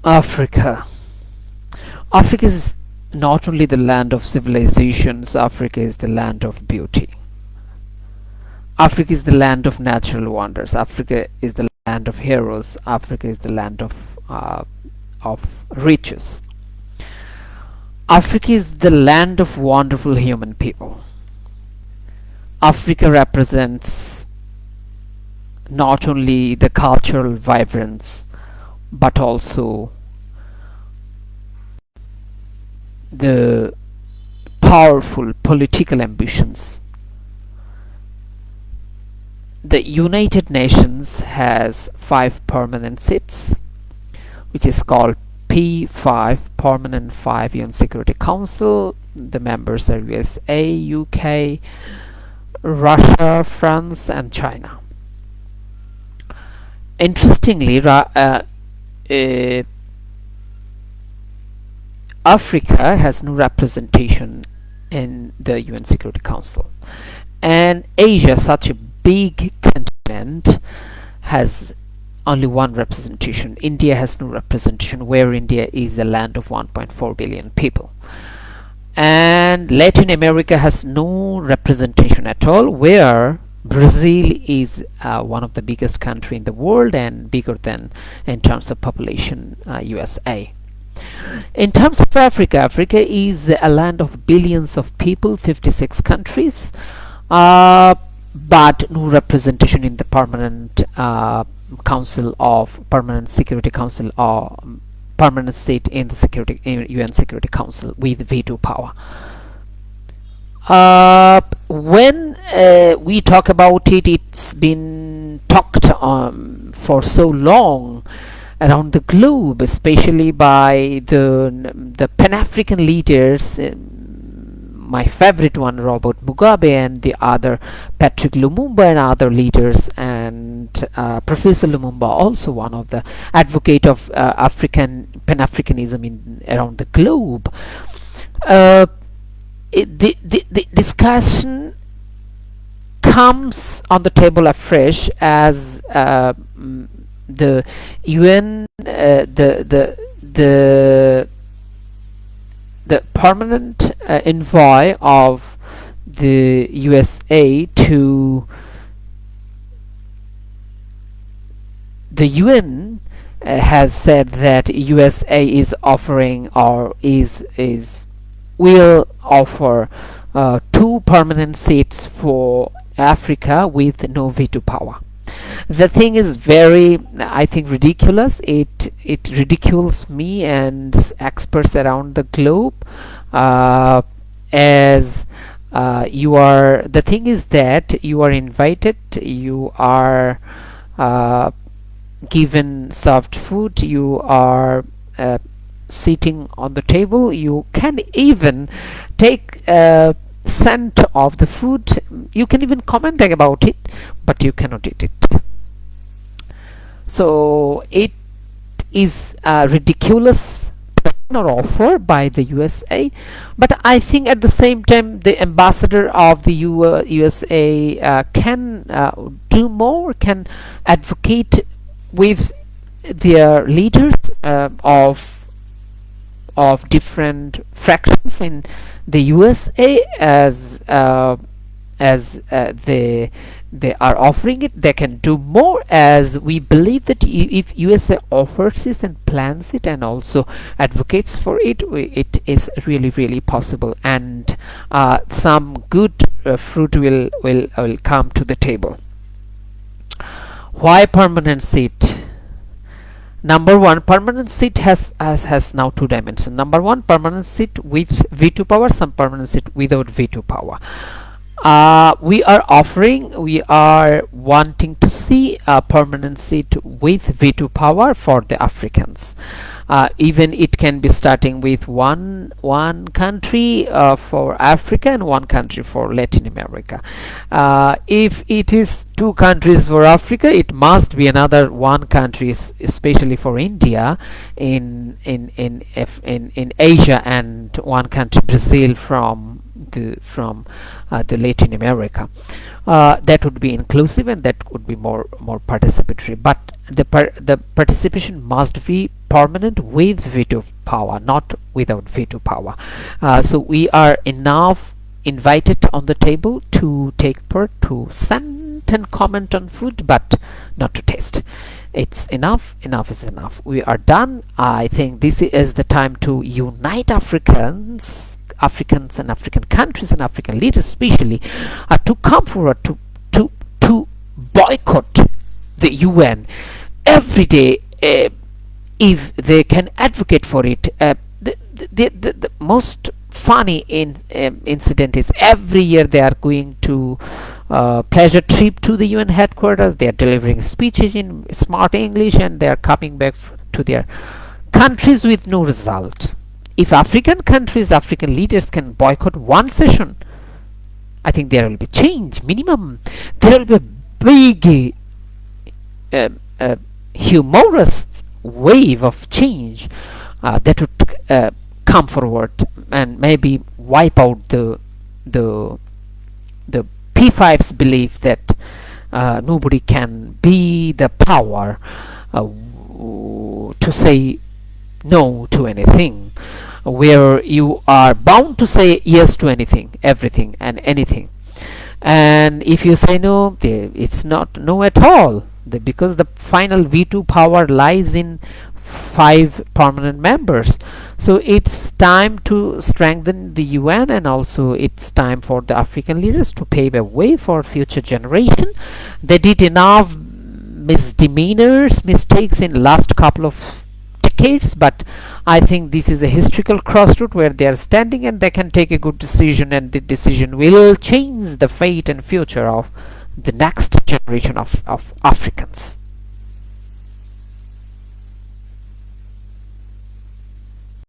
Africa. Africa is not only the land of civilizations, Africa is the land of beauty. Africa is the land of natural wonders. Africa is the land of heroes. Africa is the land of riches. Africa is the land of wonderful human people. Africa represents not only the cultural vibrance but also the powerful political ambitions. The United Nations has 5 permanent seats, which is called P5, Permanent 5 UN Security Council. The members are USA, UK, Russia, France, and China. Interestingly, Africa has no representation in the UN Security Council, and Asia, such a big continent, has only one representation. India has no representation, where India is a land of 1.4 billion people. And Latin America has no representation at all, where Brazil is one of the biggest country in the world and bigger than, in terms of population, USA. In terms of Africa, Africa is a land of billions of people, 56 countries, but no representation in the permanent permanent security council, or permanent seat in the UN Security Council with veto power. When we talk about it, it's been talked for so long around the globe, especially by the Pan-African leaders. My favorite one, Robert Mugabe, and the other, Patrick Lumumba, and other leaders, and Professor Lumumba, also one of the advocate of Pan-Africanism around the globe. The discussion comes on the table afresh as the UN, the permanent envoy of the USA to the UN has said that USA is offering, or will offer 2 permanent seats for Africa with no veto power. The thing is very, I think, ridiculous. It ridicules me and experts around the globe, as the thing is that you are invited, you are given served food, you are sitting on the table, you can even take scent of the food, you can even comment about it, but you cannot eat it. So it is a ridiculous or offer by the USA, but I think at the same time the ambassador of the USA can do more, can advocate with their leaders of different fractions in the USA, as they are offering it. They can do more, as we believe that if USA offers it and plans it and also advocates for it, it is really possible, and some good fruit will come to the table. Why permanent seat? Number one, permanent seat has now 2 dimensions. Number one, permanent seat with veto power, some permanent seat without veto power. We are wanting to see a permanent seat with veto power for the Africans. Even it can be starting with one country for Africa and 1 country for Latin America. If it is 2 countries for Africa, it must be another 1 country, especially for India in Asia, and 1 country, Brazil, from the Latin America. That would be inclusive, and that would be more participatory, but the participation must be permanent with veto power, not without veto power. So we are enough invited on the table to take part, to send and comment on food, but not to taste. It's enough. Enough is enough. We are done. I think this is the time to unite Africans and African countries and African leaders especially, to come forward to boycott the UN every day, if they can advocate for it. The most funny incident is every year they are going to pleasure trip to the UN headquarters. They are delivering speeches in smart English, and they are coming back to their countries with no result. If African countries, African leaders can boycott one session, I think there will be change. Minimum, there will be a big, humorous wave of change that would come forward and maybe wipe out the P5's belief that nobody can be the power to say no to anything, where you are bound to say yes to anything, everything and anything. And if you say no, it's not no at all, because the final veto power lies in 5 permanent members. So it's time to strengthen the UN, and also it's time for the African leaders to pave a way for future generation. They did enough mistakes in last couple of decades, but I think this is a historical crossroad where they are standing, and they can take a good decision, and the decision will change the fate and future of the next generation of Africans.